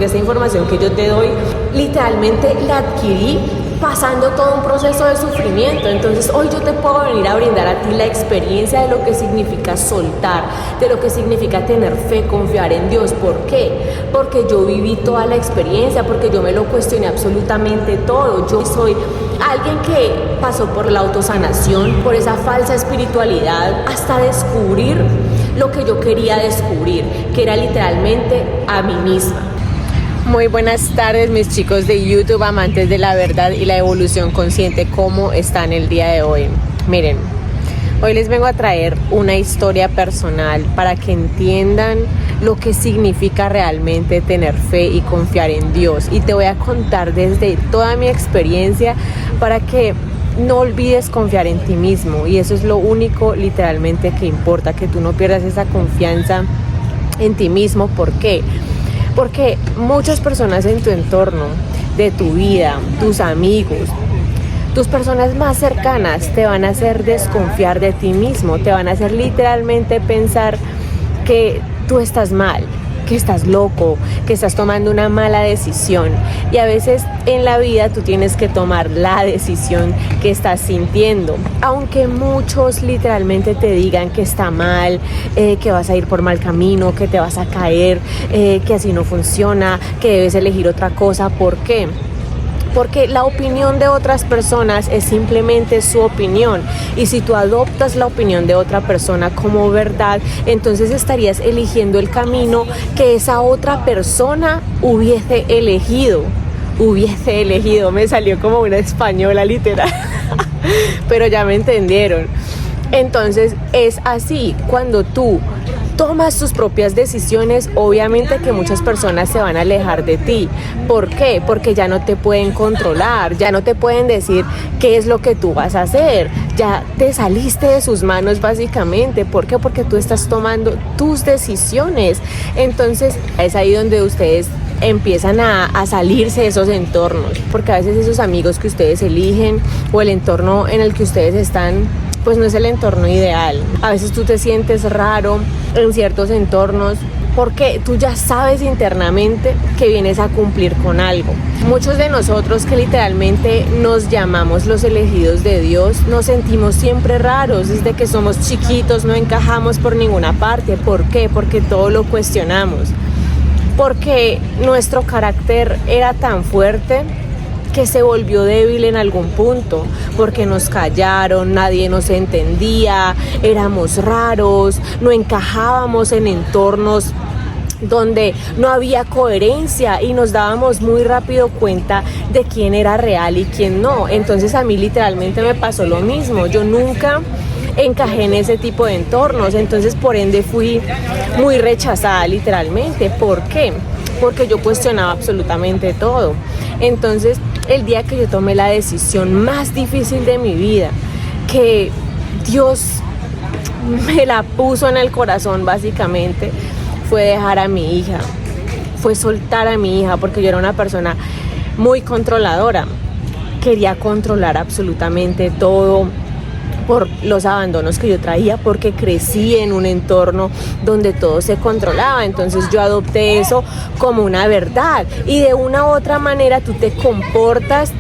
porque esta información que yo te doy, literalmente la adquirí pasando todo un proceso de sufrimiento. Entonces hoy yo te puedo venir a brindar a ti la experiencia de lo que significa soltar, de lo que significa tener fe, confiar en Dios. ¿Por qué? Porque yo viví toda la experiencia, porque yo me lo cuestioné absolutamente todo. Yo soy alguien que pasó por la autosanación, por esa falsa espiritualidad, hasta descubrir lo que yo quería descubrir, que era literalmente a mí misma. Muy buenas tardes, mis chicos de YouTube, amantes de la verdad y la evolución consciente. ¿Cómo están el día de hoy? Miren, hoy les vengo a traer una historia personal para que entiendan lo que significa realmente tener fe y confiar en Dios. Y te voy a contar desde toda mi experiencia para que no olvides confiar en ti mismo. Y eso es lo único literalmente que importa, que tú no pierdas esa confianza en ti mismo. ¿Por qué? Porque muchas personas en tu entorno, de tu vida, tus amigos, tus personas más cercanas te van a hacer desconfiar de ti mismo, te van a hacer literalmente pensar que tú estás mal, que estás loco, que estás tomando una mala decisión. Y a veces en la vida tú tienes que tomar la decisión que estás sintiendo, aunque muchos literalmente te digan que está mal, que vas a ir por mal camino, que te vas a caer, que así no funciona, que debes elegir otra cosa. ¿Por qué? Porque la opinión de otras personas es simplemente su opinión, y si tú adoptas la opinión de otra persona como verdad, entonces estarías eligiendo el camino que esa otra persona hubiese elegido, me salió como una española literal, pero ya me entendieron. Entonces es así, cuando tú tomas tus propias decisiones, obviamente que muchas personas se van a alejar de ti. ¿Por qué? Porque ya no te pueden controlar, ya no te pueden decir qué es lo que tú vas a hacer, ya te saliste de sus manos básicamente. ¿Por qué? Porque tú estás tomando tus decisiones. Entonces es ahí donde ustedes empiezan a salirse de esos entornos, porque a veces esos amigos que ustedes eligen o el entorno en el que ustedes están, pues no es el entorno ideal. A veces tú te sientes raro en ciertos entornos porque tú ya sabes internamente que vienes a cumplir con algo. Muchos de nosotros que literalmente nos llamamos los elegidos de Dios, nos sentimos siempre raros. Desde que somos chiquitos no encajamos por ninguna parte. ¿Por qué? Porque todo lo cuestionamos. Porque nuestro carácter era tan fuerte que se volvió débil en algún punto, porque nos callaron, nadie nos entendía, éramos raros, no encajábamos en entornos donde no había coherencia y nos dábamos muy rápido cuenta de quién era real y quién no. Entonces a mí literalmente me pasó lo mismo. Yo nunca encajé en ese tipo de entornos, entonces por ende fui muy rechazada literalmente. ¿Por qué? Porque yo cuestionaba absolutamente todo. Entonces el día que yo tomé la decisión más difícil de mi vida, que Dios me la puso en el corazón básicamente, fue dejar a mi hija, fue soltar a mi hija, porque yo era una persona muy controladora, quería controlar absolutamente todo por los abandonos que yo traía, porque crecí en un entorno donde todo se controlaba. Entonces yo adopté eso como una verdad, y de una u otra manera tú te comportas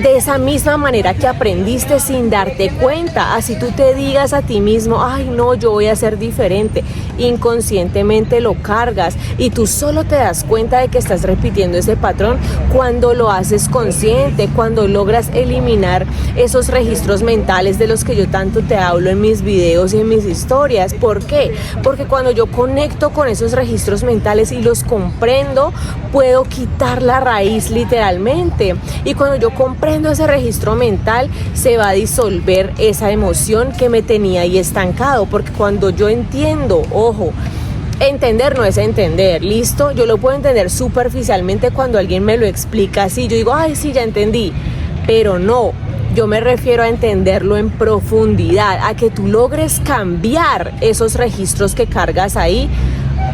de esa misma manera que aprendiste sin darte cuenta. Así tú te digas a ti mismo, ay no, yo voy a ser diferente, inconscientemente lo cargas y tú solo te das cuenta de que estás repitiendo ese patrón cuando lo haces consciente, cuando logras eliminar esos registros mentales de los que yo tanto te hablo en mis videos y en mis historias. ¿Por qué? Porque cuando yo conecto con esos registros mentales y los comprendo, puedo quitar la raíz literalmente, y cuando yo comprendo ese registro mental, se va a disolver esa emoción que me tenía ahí estancado. Porque cuando yo entiendo, ojo, entender no es entender, ¿listo? Yo lo puedo entender superficialmente cuando alguien me lo explica así, yo digo, ay sí, ya entendí, pero no, yo me refiero a entenderlo en profundidad, a que tú logres cambiar esos registros que cargas ahí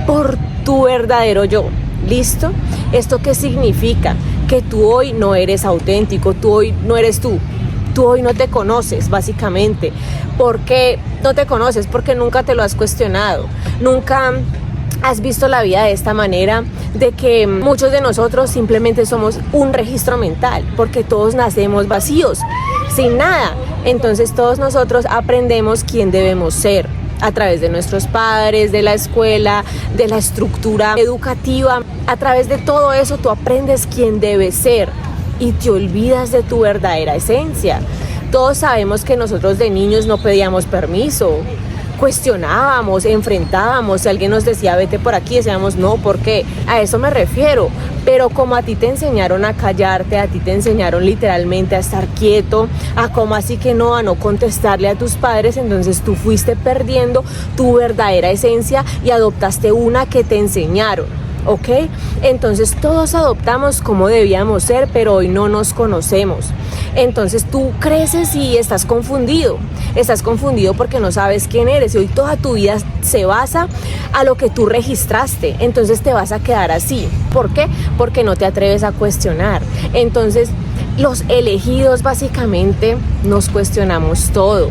por tu verdadero yo. ¿Listo? ¿Esto qué significa? Que tú hoy no eres auténtico, tú hoy no eres tú hoy no te conoces básicamente. ¿Por qué no te conoces? Porque nunca te lo has cuestionado, nunca has visto la vida de esta manera, de que muchos de nosotros simplemente somos un registro mental, porque todos nacemos vacíos, sin nada. Entonces todos nosotros aprendemos quién debemos ser a través de nuestros padres, de la escuela, de la estructura educativa. A través de todo eso tú aprendes quién debes ser y te olvidas de tu verdadera esencia. Todos sabemos que nosotros de niños no pedíamos permiso, cuestionábamos, enfrentábamos. Si alguien nos decía vete por aquí, decíamos no, ¿por qué? A eso me refiero. Pero como a ti te enseñaron a callarte, a ti te enseñaron literalmente a estar quieto, a como así que no, a no contestarle a tus padres, entonces tú fuiste perdiendo tu verdadera esencia y adoptaste una que te enseñaron. ¿Ok? Entonces todos adoptamos como debíamos ser, pero hoy no nos conocemos. Entonces tú creces y estás confundido porque no sabes quién eres y hoy toda tu vida se basa a lo que tú registraste, entonces te vas a quedar así. ¿Por qué? Porque no te atreves a cuestionar. Entonces los elegidos básicamente nos cuestionamos todo.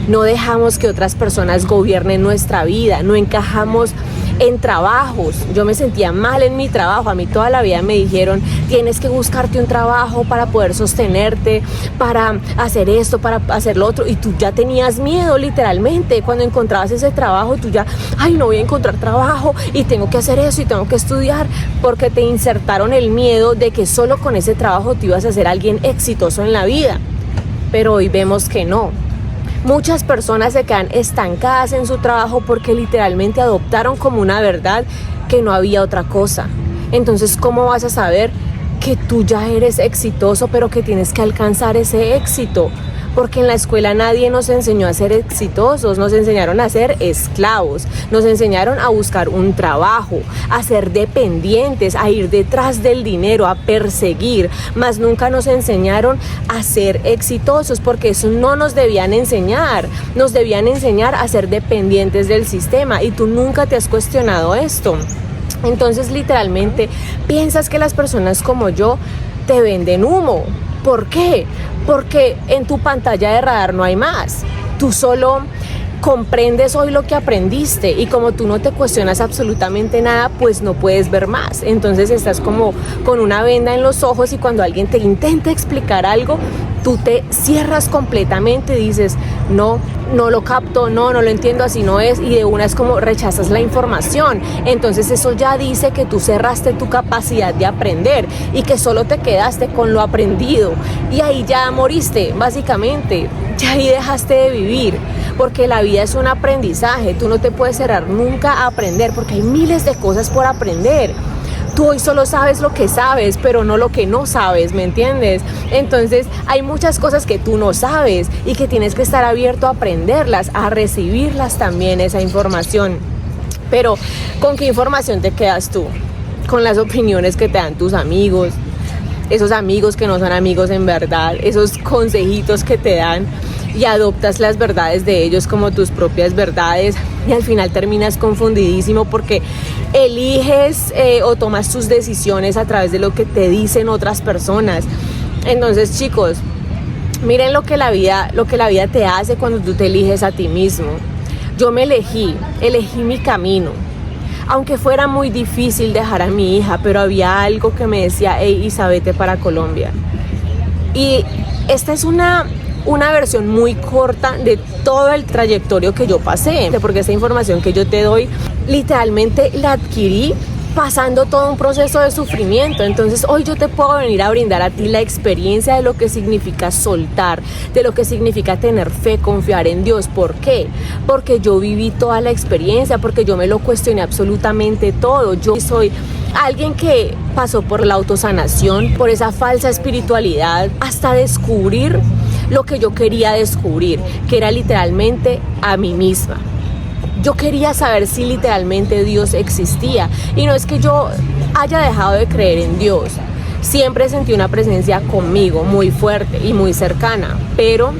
No dejamos que otras personas gobiernen nuestra vida, no encajamos en trabajos. Yo me sentía mal en mi trabajo, a mí toda la vida me dijeron tienes que buscarte un trabajo para poder sostenerte, para hacer esto, para hacer lo otro, y tú ya tenías miedo literalmente. Cuando encontrabas ese trabajo tú ya, ay, no voy a encontrar trabajo y tengo que hacer eso y tengo que estudiar, porque te insertaron el miedo de que solo con ese trabajo tú ibas a ser alguien exitoso en la vida. Pero hoy vemos que no. Muchas personas se quedan estancadas en su trabajo porque literalmente adoptaron como una verdad que no había otra cosa. Entonces, ¿cómo vas a saber que tú ya eres exitoso, pero que tienes que alcanzar ese éxito? Porque en la escuela nadie nos enseñó a ser exitosos, nos enseñaron a ser esclavos, nos enseñaron a buscar un trabajo, a ser dependientes, a ir detrás del dinero, a perseguir, mas nunca nos enseñaron a ser exitosos, porque eso no nos debían enseñar a ser dependientes del sistema, y tú nunca te has cuestionado esto. Entonces literalmente piensas que las personas como yo te venden humo. ¿Por qué? Porque en tu pantalla de radar no hay más. Tú solo comprendes hoy lo que aprendiste, y como tú no te cuestionas absolutamente nada, pues no puedes ver más. Entonces estás como con una venda en los ojos, y cuando alguien te intenta explicar algo, tú te cierras completamente y dices no lo capto, no lo entiendo, así no es, y de una es como rechazas la información. Entonces eso ya dice que tú cerraste tu capacidad de aprender y que solo te quedaste con lo aprendido, y ahí ya moriste básicamente, ya ahí dejaste de vivir, porque la vida es un aprendizaje. Tú no te puedes cerrar nunca a aprender, porque hay miles de cosas por aprender. Tú hoy solo sabes lo que sabes, pero no lo que no sabes, ¿me entiendes? Entonces hay muchas cosas que tú no sabes y que tienes que estar abierto a aprenderlas, a recibirlas también, esa información. Pero ¿con qué información te quedas tú? Con las opiniones que te dan tus amigos, esos amigos que no son amigos en verdad, esos consejitos que te dan, y adoptas las verdades de ellos como tus propias verdades, y al final terminas confundidísimo porque eliges o tomas tus decisiones a través de lo que te dicen otras personas. Entonces, chicos, miren lo que la vida te hace cuando tú te eliges a ti mismo. Yo me elegí mi camino. Aunque fuera muy difícil dejar a mi hija, pero había algo que me decía, hey, Isa, vete para Colombia. Y esta es una versión muy corta de todo el trayectorio que yo pasé, porque esta información que yo te doy, literalmente la adquirí pasando todo un proceso de sufrimiento. Entonces hoy yo te puedo venir a brindar a ti la experiencia de lo que significa soltar, de lo que significa tener fe, confiar en Dios. ¿Por qué? Porque yo viví toda la experiencia, porque yo me lo cuestioné absolutamente todo. Yo soy alguien que pasó por la autosanación, por esa falsa espiritualidad, hasta descubrir lo que yo quería descubrir, que era literalmente a mí misma. Yo quería saber si literalmente Dios existía, y no es que yo haya dejado de creer en Dios. Siempre sentí una presencia conmigo muy fuerte y muy cercana, pero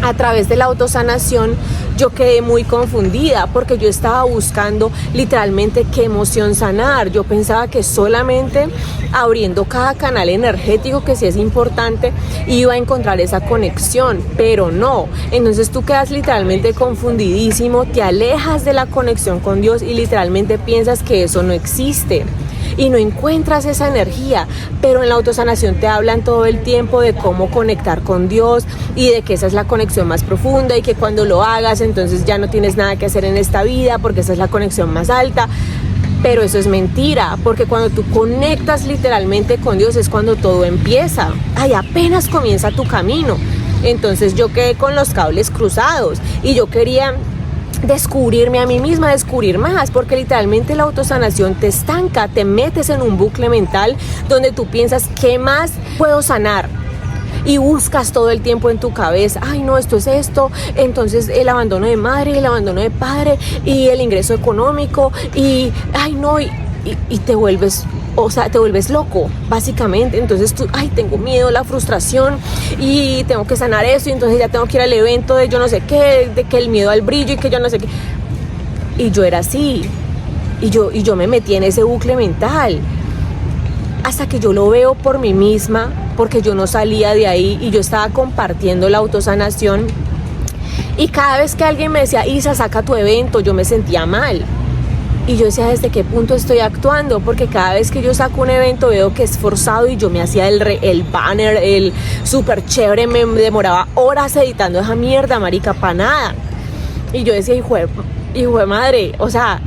a través de la autosanación yo quedé muy confundida porque yo estaba buscando literalmente qué emoción sanar. Yo pensaba que solamente abriendo cada canal energético, que sí es importante, iba a encontrar esa conexión, pero no. Entonces tú quedas literalmente confundidísimo, te alejas de la conexión con Dios y literalmente piensas que eso no existe. Y no encuentras esa energía, pero en la autosanación te hablan todo el tiempo de cómo conectar con Dios y de que esa es la conexión más profunda y que cuando lo hagas entonces ya no tienes nada que hacer en esta vida porque esa es la conexión más alta. Pero eso es mentira, porque cuando tú conectas literalmente con Dios es cuando todo empieza. Ay, apenas comienza tu camino. Entonces yo quedé con los cables cruzados y yo quería descubrirme a mí misma, descubrir más, porque literalmente la autosanación te estanca, te metes en un bucle mental donde tú piensas, ¿qué más puedo sanar? Y buscas todo el tiempo en tu cabeza, ay no, esto es esto, entonces el abandono de madre, el abandono de padre y el ingreso económico y ay no, y te vuelves, o sea, te vuelves loco, básicamente. Entonces tú, ay, tengo miedo, la frustración y tengo que sanar eso y entonces ya tengo que ir al evento de yo no sé qué, de que el miedo al brillo y que yo no sé qué. Y yo era así, y yo me metí en ese bucle mental hasta que yo lo veo por mí misma, porque yo no salía de ahí y yo estaba compartiendo la autosanación y cada vez que alguien me decía, Isa, saca tu evento, yo me sentía mal. Y yo decía, ¿desde qué punto estoy actuando? Porque cada vez que yo saco un evento veo que es forzado y yo me hacía el banner, el súper chévere, me demoraba horas editando esa mierda, marica, para nada. Y yo decía, hijo de madre, o sea,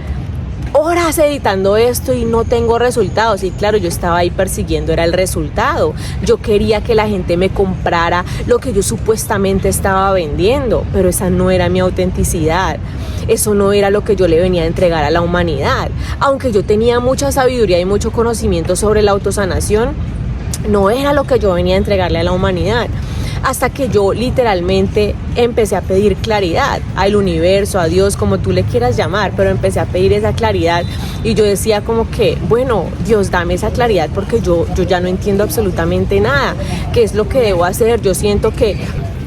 horas editando esto y no tengo resultados. Y claro, yo estaba ahí persiguiendo, era el resultado. Yo quería que la gente me comprara lo que yo supuestamente estaba vendiendo, pero esa no era mi autenticidad. Eso no era lo que yo le venía a entregar a la humanidad. Aunque yo tenía mucha sabiduría y mucho conocimiento sobre la autosanación, no era lo que yo venía a entregarle a la humanidad. Hasta que yo literalmente empecé a pedir claridad al universo, a Dios, como tú le quieras llamar, pero empecé a pedir esa claridad y yo decía como que, bueno, Dios, dame esa claridad porque yo ya no entiendo absolutamente nada. ¿Qué es lo que debo hacer? Yo siento que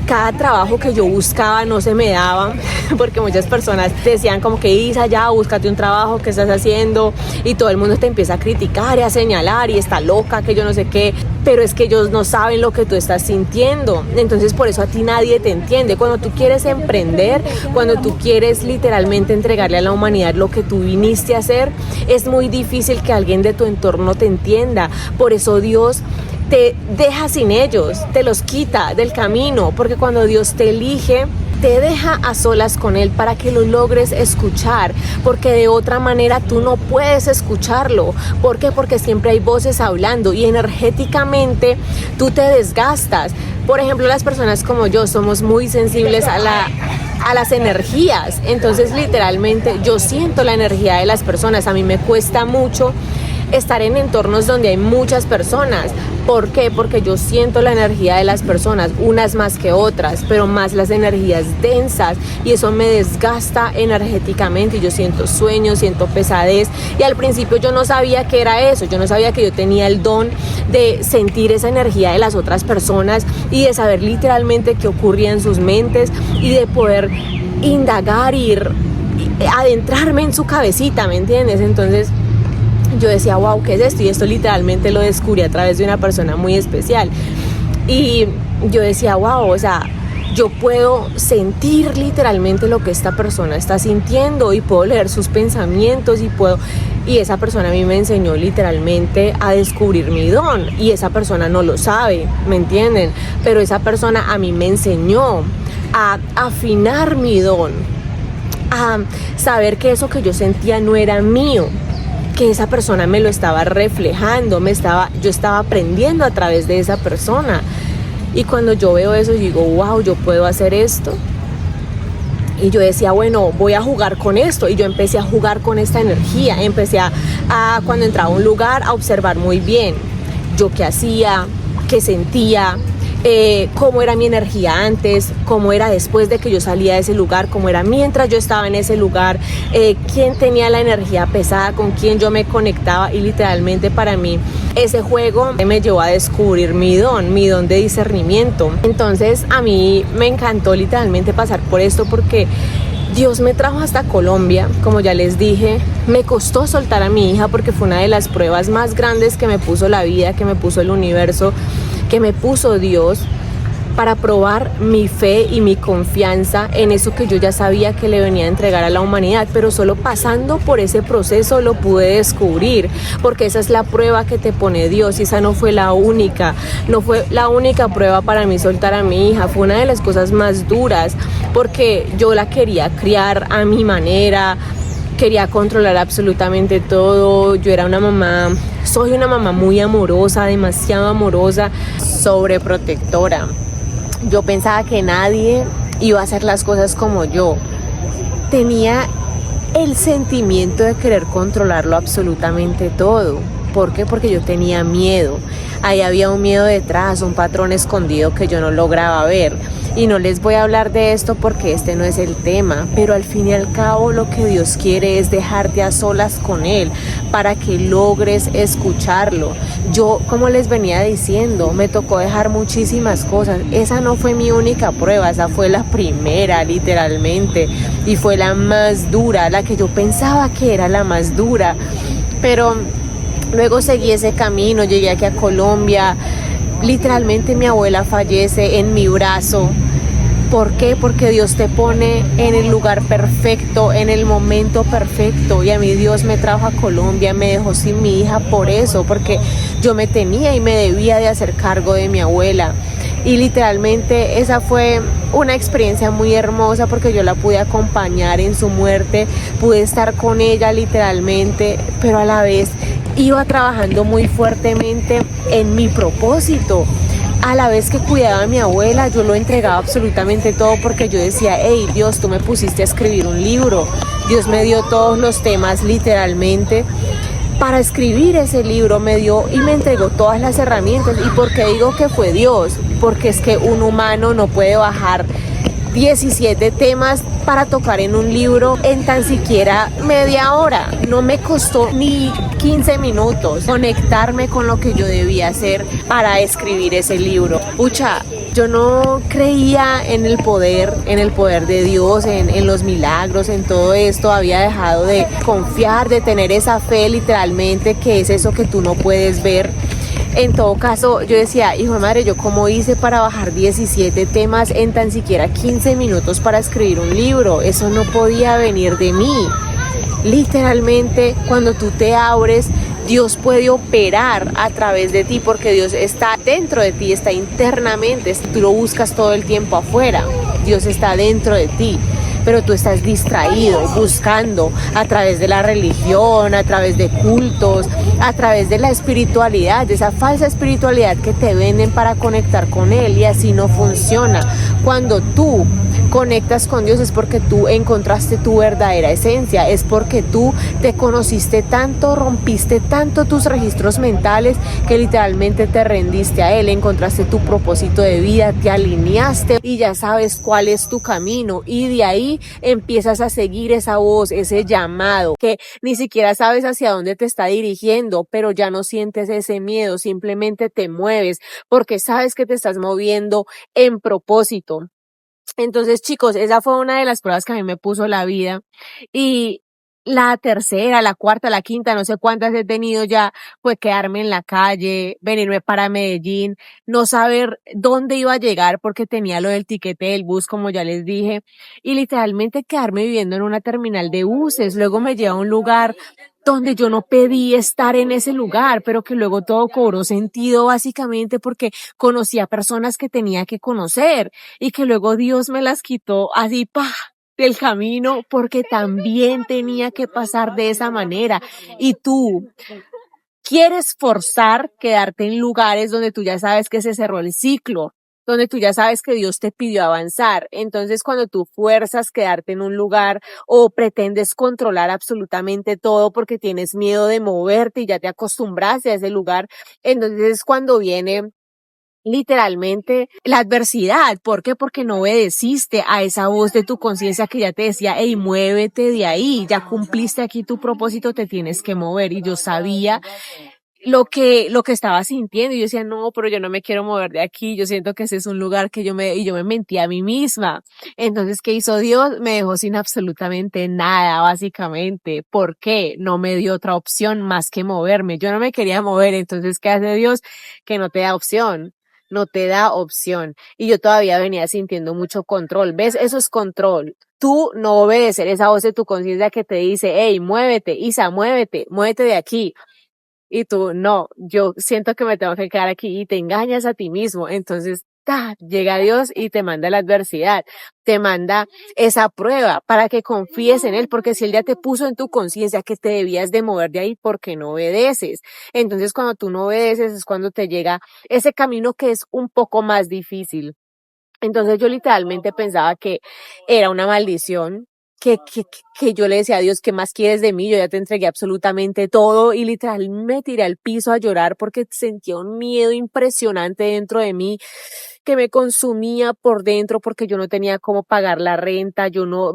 cada trabajo que yo buscaba no se me daba, porque muchas personas decían como que Isa, ya búscate un trabajo, ¿qué estás haciendo? Y todo el mundo te empieza a criticar y a señalar y está loca, que yo no sé qué, pero es que ellos no saben lo que tú estás sintiendo. Entonces por eso a ti nadie te entiende. Cuando tú quieres emprender, cuando tú quieres literalmente entregarle a la humanidad lo que tú viniste a hacer, es muy difícil que alguien de tu entorno te entienda. Por eso Dios te deja sin ellos, te los quita del camino, porque cuando Dios te elige, te deja a solas con Él para que lo logres escuchar, porque de otra manera tú no puedes escucharlo. ¿Por qué? Porque siempre hay voces hablando y energéticamente tú te desgastas. Por ejemplo, las personas como yo somos muy sensibles a las energías, entonces literalmente yo siento la energía de las personas. A mí me cuesta mucho estar en entornos donde hay muchas personas. ¿Por qué? Porque yo siento la energía de las personas, unas más que otras, pero más las energías densas, y eso me desgasta energéticamente y yo siento sueño, siento pesadez. Y al principio yo no sabía qué era eso, yo no sabía que yo tenía el don de sentir esa energía de las otras personas y de saber literalmente qué ocurría en sus mentes y de poder indagar y adentrarme en su cabecita, ¿me entiendes? Entonces yo decía, wow, ¿qué es esto? Y esto literalmente lo descubrí a través de una persona muy especial. Y yo decía, wow, o sea, yo puedo sentir literalmente lo que esta persona está sintiendo y puedo leer sus pensamientos y esa persona a mí me enseñó literalmente a descubrir mi don, y esa persona no lo sabe, ¿me entienden? Pero esa persona a mí me enseñó a afinar mi don, a saber que eso que yo sentía no era mío, que esa persona me lo estaba reflejando, yo estaba aprendiendo a través de esa persona. Y cuando yo veo eso, yo digo, wow, yo puedo hacer esto. Y yo decía, bueno, voy a jugar con esto. Y yo empecé a jugar con esta energía. Empecé cuando entraba a un lugar, a observar muy bien yo qué hacía, qué sentía, cómo era mi energía antes, cómo era después de que yo salía de ese lugar, cómo era mientras yo estaba en ese lugar, quién tenía la energía pesada, con quién yo me conectaba, y literalmente para mí ese juego me llevó a descubrir mi don de discernimiento. Entonces a mí me encantó literalmente pasar por esto, porque Dios me trajo hasta Colombia, como ya les dije. Me costó soltar a mi hija porque fue una de las pruebas más grandes que me puso la vida, que me puso el universo, que me puso Dios, para probar mi fe y mi confianza en eso que yo ya sabía que le venía a entregar a la humanidad. Pero solo pasando por ese proceso lo pude descubrir, porque esa es la prueba que te pone Dios, y esa no fue la única, no fue la única prueba para mí soltar a mi hija. Fue una de las cosas más duras, porque yo la quería criar a mi manera, quería controlar absolutamente todo. Yo era una mamá, soy una mamá muy amorosa, demasiado amorosa, sobreprotectora. Yo pensaba que nadie iba a hacer las cosas como yo. Tenía el sentimiento de querer controlarlo absolutamente todo. ¿Por qué? Porque yo tenía miedo. Ahí había un miedo detrás, un patrón escondido que yo no lograba ver. Y no les voy a hablar de esto porque este no es el tema, pero al fin y al cabo lo que Dios quiere es dejarte a solas con Él para que logres escucharlo. Yo, como les venía diciendo, me tocó dejar muchísimas cosas. Esa no fue mi única prueba, esa fue la primera, literalmente, y fue la más dura, la que yo pensaba que era la más dura. Pero luego seguí ese camino, llegué aquí a Colombia. Literalmente mi abuela fallece en mi brazo. ¿Por qué? Porque Dios te pone en el lugar perfecto, en el momento perfecto. Y a mí Dios me trajo a Colombia, me dejó sin mi hija por eso, porque yo me tenía y me debía de hacer cargo de mi abuela. Y literalmente esa fue una experiencia muy hermosa, porque yo la pude acompañar en su muerte, pude estar con ella literalmente, pero a la vez iba trabajando muy fuertemente en mi propósito. A la vez que cuidaba a mi abuela, yo lo entregaba absolutamente todo, porque yo decía, hey Dios, tú me pusiste a escribir un libro. Dios me dio todos los temas literalmente para escribir ese libro, me dio y me entregó todas las herramientas. ¿Y por qué digo que fue Dios? Porque es que un humano no puede bajar 17 temas para tocar en un libro en tan siquiera media hora. No me costó ni 15 minutos conectarme con lo que yo debía hacer para escribir ese libro. Pucha, yo no creía en el poder de Dios, en los milagros, en todo esto. Había dejado de confiar, de tener esa fe literalmente, que es eso que tú no puedes ver. En todo caso, yo decía, hijo de madre, ¿yo cómo hice para bajar 17 temas en tan siquiera 15 minutos para escribir un libro? Eso no podía venir de mí. Literalmente, cuando tú te abres, Dios puede operar a través de ti, porque Dios está dentro de ti, está internamente. Tú lo buscas todo el tiempo afuera. Dios está dentro de ti, pero tú estás distraído, buscando a través de la religión, a través de cultos, a través de la espiritualidad, de esa falsa espiritualidad que te venden para conectar con Él, y así no funciona. Cuando tú conectas con Dios es porque tú encontraste tu verdadera esencia, es porque tú te conociste tanto, rompiste tanto tus registros mentales, que literalmente te rendiste a Él, encontraste tu propósito de vida, te alineaste y ya sabes cuál es tu camino, y de ahí empiezas a seguir esa voz, ese llamado, que ni siquiera sabes hacia dónde te está dirigiendo, pero ya no sientes ese miedo, simplemente te mueves porque sabes que te estás moviendo en propósito. Entonces, chicos, esa fue una de las pruebas que a mí me puso la vida. Y la tercera, la cuarta, la quinta, no sé cuántas he tenido ya, fue quedarme en la calle, venirme para Medellín, no saber dónde iba a llegar porque tenía lo del tiquete del bus, como ya les dije, y literalmente quedarme viviendo en una terminal de buses. Luego me lleva a un lugar donde yo no pedí estar en ese lugar, pero que luego todo cobró sentido, básicamente porque conocí a personas que tenía que conocer, y que luego Dios me las quitó así, ¡pah!, del camino, porque también tenía que pasar de esa manera. Y tú quieres forzar quedarte en lugares donde tú ya sabes que se cerró el ciclo, donde tú ya sabes que Dios te pidió avanzar. Entonces, cuando tú fuerzas quedarte en un lugar, o pretendes controlar absolutamente todo porque tienes miedo de moverte y ya te acostumbraste a ese lugar, entonces es cuando viene literalmente la adversidad. ¿Por qué? Porque no obedeciste a esa voz de tu conciencia que ya te decía, hey, muévete de ahí, ya cumpliste aquí tu propósito, te tienes que mover. Y yo sabía lo que estaba sintiendo y yo decía, no, pero yo no me quiero mover de aquí, yo siento que ese es un lugar que y yo me mentía a mí misma. Entonces, ¿qué hizo Dios? Me dejó sin absolutamente nada, básicamente. ¿Por qué? No me dio otra opción más que moverme. Yo no me quería mover, entonces, ¿qué hace Dios? Que no te da opción. No te da opción. Y yo todavía venía sintiendo mucho control. ¿Ves? Eso es control. Tú no obedecer esa voz de tu conciencia que te dice, hey, muévete, Isa, muévete de aquí. Y tú, no, yo siento que me tengo que quedar aquí y te engañas a ti mismo. Entonces, llega Dios y te manda la adversidad, te manda esa prueba para que confíes en Él, porque si Él ya te puso en tu conciencia que te debías de mover de ahí porque no obedeces. Entonces, cuando tú no obedeces es cuando te llega ese camino que es un poco más difícil. Entonces yo literalmente pensaba que era una maldición, que yo le decía a Dios, ¿qué más quieres de mí? Yo ya te entregué absolutamente todo y literal me tiré al piso a llorar porque sentía un miedo impresionante dentro de mí que me consumía por dentro porque yo no tenía cómo pagar la renta, yo no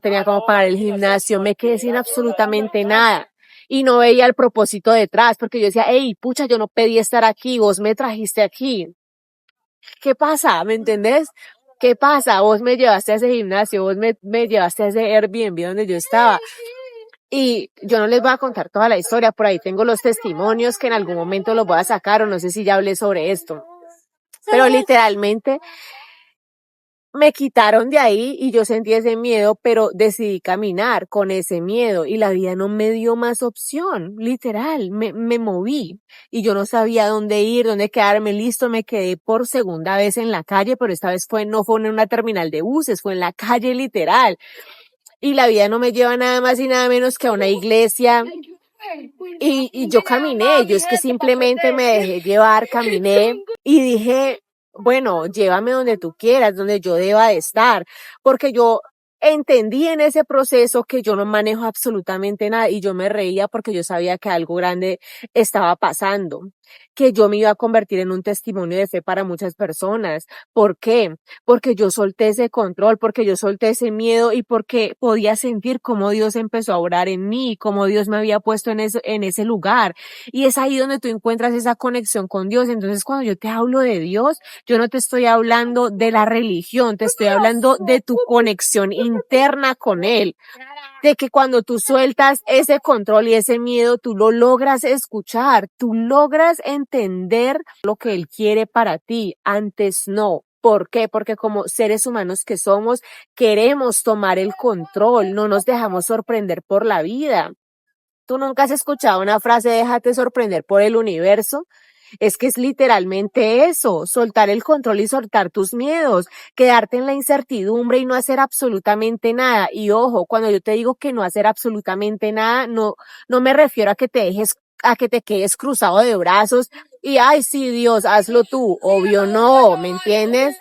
tenía cómo pagar el gimnasio, me quedé sin absolutamente nada. Y no veía el propósito detrás, porque yo decía, hey, pucha, yo no pedí estar aquí, vos me trajiste aquí. ¿Qué pasa? ¿Me entendés? ¿Qué pasa? Vos me llevaste a ese gimnasio, vos me llevaste a ese Airbnb donde yo estaba. Y yo no les voy a contar toda la historia, por ahí tengo los testimonios que en algún momento los voy a sacar o no sé si ya hablé sobre esto. Pero literalmente me quitaron de ahí y yo sentí ese miedo, pero decidí caminar con ese miedo y la vida no me dio más opción, literal, me moví y yo no sabía dónde ir, dónde quedarme, listo, me quedé por segunda vez en la calle, pero esta vez no fue en una terminal de buses, fue en la calle literal y la vida no me lleva nada más y nada menos que a una iglesia y yo caminé, yo es que simplemente me dejé llevar, caminé y dije, bueno, llévame donde tú quieras, donde yo deba de estar, porque yo entendí en ese proceso que yo no manejo absolutamente nada y yo me reía porque yo sabía que algo grande estaba pasando, que yo me iba a convertir en un testimonio de fe para muchas personas. ¿Por qué? Porque yo solté ese control, porque yo solté ese miedo y porque podía sentir cómo Dios empezó a orar en mí, cómo Dios me había puesto en ese lugar. Y es ahí donde tú encuentras esa conexión con Dios. Entonces, cuando yo te hablo de Dios, yo no te estoy hablando de la religión, te estoy hablando de tu conexión interna con Él. De que cuando tú sueltas ese control y ese miedo, tú lo logras escuchar, tú logras entender lo que Él quiere para ti. Antes no. ¿Por qué? Porque como seres humanos que somos, queremos tomar el control, no nos dejamos sorprender por la vida. ¿Tú nunca has escuchado una frase, déjate sorprender por el universo? Es que es literalmente eso, soltar el control y soltar tus miedos, quedarte en la incertidumbre y no hacer absolutamente nada. Y ojo, cuando yo te digo que no hacer absolutamente nada, no me refiero a que a que te quedes cruzado de brazos y, ay, sí, Dios, hazlo tú. Obvio no, ¿me entiendes?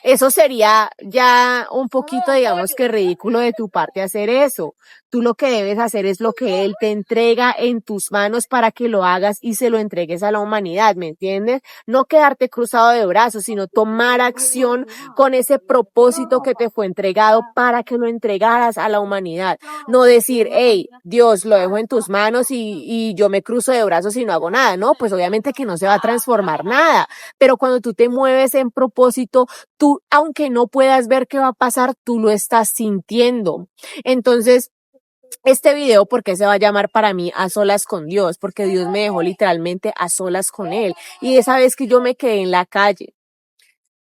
Eso sería ya un poquito, digamos que ridículo de tu parte hacer eso. Tú lo que debes hacer es lo que Él te entrega en tus manos para que lo hagas y se lo entregues a la humanidad, ¿me entiendes? No quedarte cruzado de brazos, sino tomar acción con ese propósito que te fue entregado para que lo entregaras a la humanidad. No decir, hey, Dios, lo dejo en tus manos y yo me cruzo de brazos y no hago nada. No, pues obviamente que no se va a transformar nada. Pero cuando tú te mueves en propósito, tú, aunque no puedas ver qué va a pasar, tú lo estás sintiendo. Entonces, este video, ¿por qué se va a llamar para mí A Solas con Dios? Porque Dios me dejó literalmente a solas con Él. Y esa vez que yo me quedé en la calle,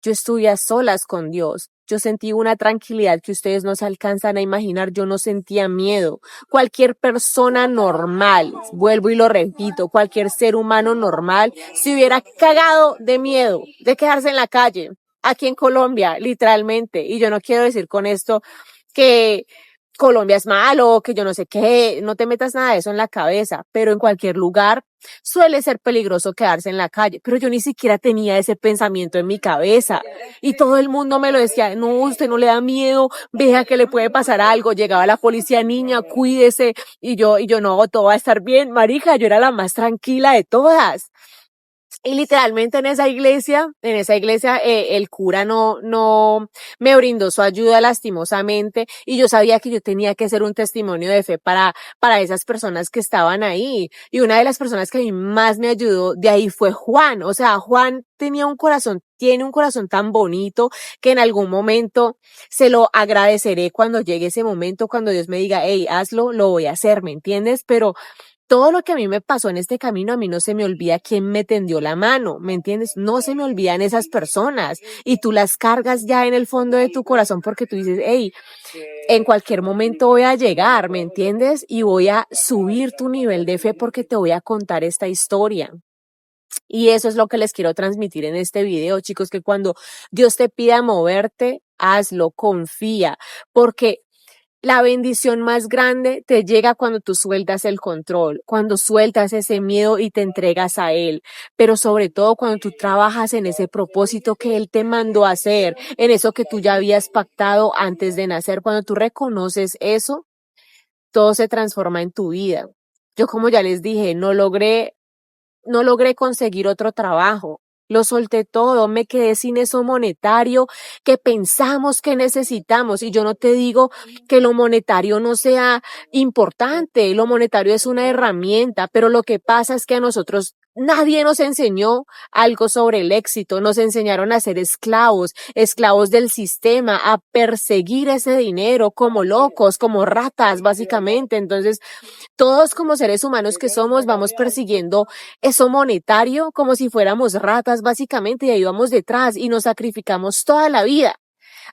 yo estuve a solas con Dios. Yo sentí una tranquilidad que ustedes no se alcanzan a imaginar. Yo no sentía miedo. Cualquier persona normal, vuelvo y lo repito, cualquier ser humano normal se hubiera cagado de miedo de quedarse en la calle, aquí en Colombia, literalmente. Y yo no quiero decir con esto que Colombia es malo, que yo no sé qué, no te metas nada de eso en la cabeza, pero en cualquier lugar suele ser peligroso quedarse en la calle, pero yo ni siquiera tenía ese pensamiento en mi cabeza y todo el mundo me lo decía, no, usted no le da miedo, vea que le puede pasar algo, llegaba la policía, niña, cuídese, y yo no, todo va a estar bien, marica, yo era la más tranquila de todas. Y literalmente en esa iglesia, el cura no me brindó su ayuda lastimosamente y yo sabía que yo tenía que ser un testimonio de fe para esas personas que estaban ahí. Y una de las personas que a mí más me ayudó de ahí fue Juan. O sea, Juan tiene un corazón tan bonito que en algún momento se lo agradeceré cuando llegue ese momento, cuando Dios me diga, hey, hazlo, lo voy a hacer, ¿me entiendes? Pero todo lo que a mí me pasó en este camino, a mí no se me olvida quién me tendió la mano, ¿me entiendes? No se me olvidan esas personas y tú las cargas ya en el fondo de tu corazón porque tú dices, hey, en cualquier momento voy a llegar, ¿me entiendes? Y voy a subir tu nivel de fe porque te voy a contar esta historia. Y eso es lo que les quiero transmitir en este video, chicos, que cuando Dios te pida moverte, hazlo, confía, porque la bendición más grande te llega cuando tú sueltas el control, cuando sueltas ese miedo y te entregas a Él, pero sobre todo cuando tú trabajas en ese propósito que Él te mandó a hacer, en eso que tú ya habías pactado antes de nacer, cuando tú reconoces eso, todo se transforma en tu vida. Yo, como ya les dije, no logré conseguir otro trabajo. Lo solté todo, me quedé sin eso monetario que pensamos que necesitamos. Y yo no te digo que lo monetario no sea importante, lo monetario es una herramienta, pero lo que pasa es que a nosotros nadie nos enseñó algo sobre el éxito, nos enseñaron a ser esclavos, esclavos del sistema, a perseguir ese dinero como locos, como ratas, básicamente. Entonces, todos como seres humanos que somos, vamos persiguiendo eso monetario como si fuéramos ratas, básicamente, y ahí vamos detrás y nos sacrificamos toda la vida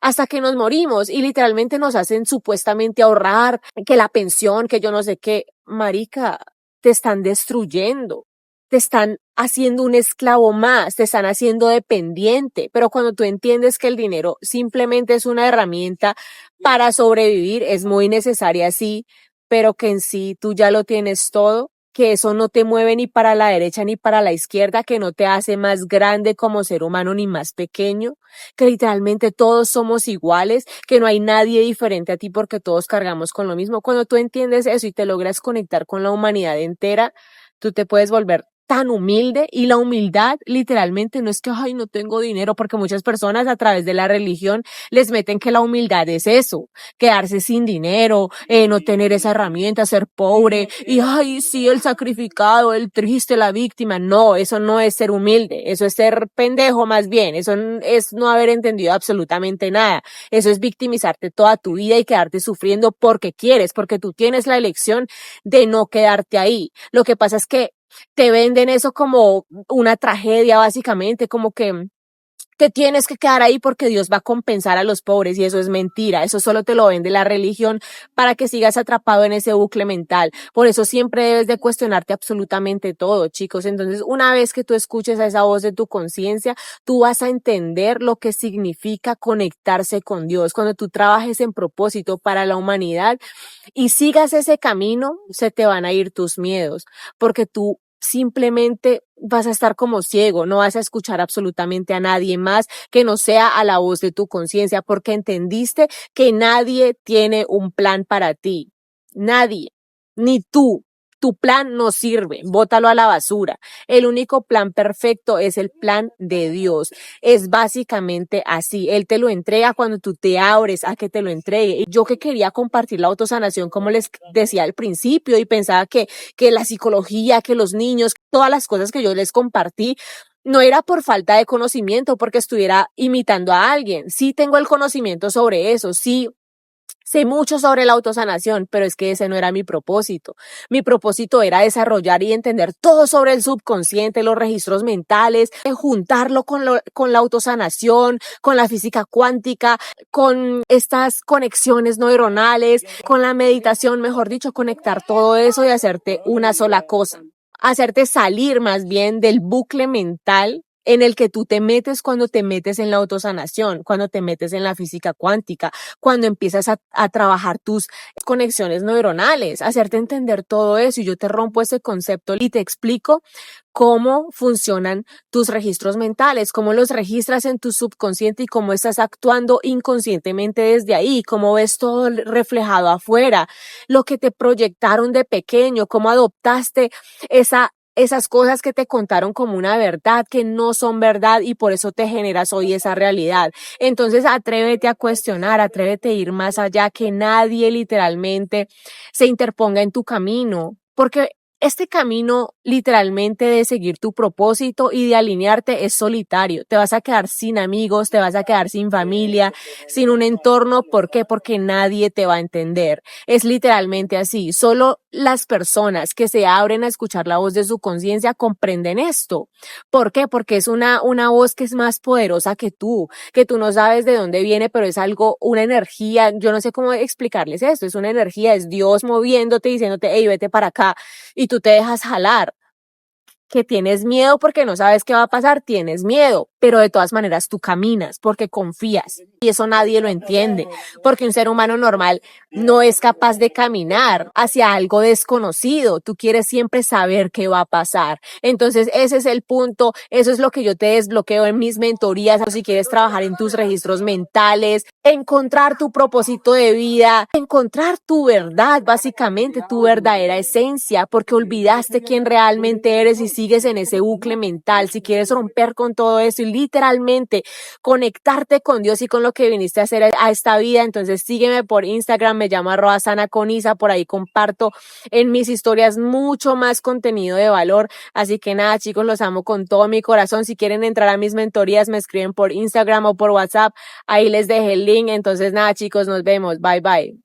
hasta que nos morimos y literalmente nos hacen supuestamente ahorrar, que la pensión, que yo no sé qué. Marica, te están destruyendo, te están haciendo un esclavo más, te están haciendo dependiente, pero cuando tú entiendes que el dinero simplemente es una herramienta para sobrevivir, es muy necesaria, sí, pero que en sí tú ya lo tienes todo, que eso no te mueve ni para la derecha ni para la izquierda, que no te hace más grande como ser humano ni más pequeño, que literalmente todos somos iguales, que no hay nadie diferente a ti porque todos cargamos con lo mismo. Cuando tú entiendes eso y te logras conectar con la humanidad entera, tú te puedes volver tan humilde, y la humildad literalmente no es que, ay, no tengo dinero, porque muchas personas a través de la religión les meten que la humildad es eso, quedarse sin dinero, no tener esa herramienta, ser pobre, y ay, sí, el sacrificado, el triste, la víctima. No, eso no es ser humilde, eso es ser pendejo más bien, eso es no haber entendido absolutamente nada, eso es victimizarte toda tu vida y quedarte sufriendo porque quieres, porque tú tienes la elección de no quedarte ahí. Lo que pasa es que te venden eso como una tragedia, básicamente, como que te tienes que quedar ahí porque Dios va a compensar a los pobres, y eso es mentira. Eso solo te lo vende la religión para que sigas atrapado en ese bucle mental. Por eso siempre debes de cuestionarte absolutamente todo, chicos. Entonces, una vez que tú escuches a esa voz de tu conciencia, tú vas a entender lo que significa conectarse con Dios. Cuando tú trabajes en propósito para la humanidad y sigas ese camino, se te van a ir tus miedos, porque tú simplemente vas a estar como ciego, no vas a escuchar absolutamente a nadie más que no sea a la voz de tu conciencia, porque entendiste que nadie tiene un plan para ti, nadie, ni tú. Tu plan no sirve, bótalo a la basura. El único plan perfecto es el plan de Dios. Es básicamente así. Él te lo entrega cuando tú te abres a que te lo entregue. Yo que quería compartir la autosanación, como les decía al principio, y pensaba que la psicología, que los niños, todas las cosas que yo les compartí, no era por falta de conocimiento, porque estuviera imitando a alguien. Sí tengo el conocimiento sobre eso, sí sé mucho sobre la autosanación, pero es que ese no era mi propósito. Mi propósito era desarrollar y entender todo sobre el subconsciente, los registros mentales, juntarlo con la autosanación, con la física cuántica, con estas conexiones neuronales, con la meditación, mejor dicho, conectar todo eso y hacerte una sola cosa. Hacerte salir más bien del bucle mental en el que tú te metes cuando te metes en la autosanación, cuando te metes en la física cuántica, cuando empiezas a trabajar tus conexiones neuronales, hacerte entender todo eso. Y yo te rompo ese concepto y te explico cómo funcionan tus registros mentales, cómo los registras en tu subconsciente y cómo estás actuando inconscientemente desde ahí, cómo ves todo reflejado afuera, lo que te proyectaron de pequeño, cómo adoptaste esa esas cosas que te contaron como una verdad que no son verdad y por eso te generas hoy esa realidad. Entonces atrévete a cuestionar, atrévete a ir más allá, que nadie literalmente se interponga en tu camino, porque este camino literalmente de seguir tu propósito y de alinearte es solitario. Te vas a quedar sin amigos, te vas a quedar sin familia, sin un entorno. ¿Por qué? Porque nadie te va a entender. Es literalmente así. Solo las personas que se abren a escuchar la voz de su conciencia comprenden esto. ¿Por qué? Porque es una voz que es más poderosa que tú no sabes de dónde viene, pero es algo, una energía. Yo no sé cómo explicarles esto. Es una energía, es Dios moviéndote, diciéndote, hey, vete para acá. Y tú te dejas jalar. Que tienes miedo porque no sabes qué va a pasar, tienes miedo, pero de todas maneras tú caminas porque confías y eso nadie lo entiende, porque un ser humano normal no es capaz de caminar hacia algo desconocido, tú quieres siempre saber qué va a pasar. Entonces ese es el punto, eso es lo que yo te desbloqueo en mis mentorías, o si quieres trabajar en tus registros mentales, encontrar tu propósito de vida, encontrar tu verdad, básicamente tu verdadera esencia, porque olvidaste quién realmente eres y sigues en ese bucle mental. Si quieres romper con todo eso y literalmente conectarte con Dios y con lo que viniste a hacer a esta vida, entonces sígueme por Instagram, me llamo @sanaconisa, por ahí comparto en mis historias mucho más contenido de valor. Así que nada, chicos, los amo con todo mi corazón. Si quieren entrar a mis mentorías, me escriben por Instagram o por WhatsApp. Ahí les dejé el link. Entonces nada, chicos, nos vemos. Bye, bye.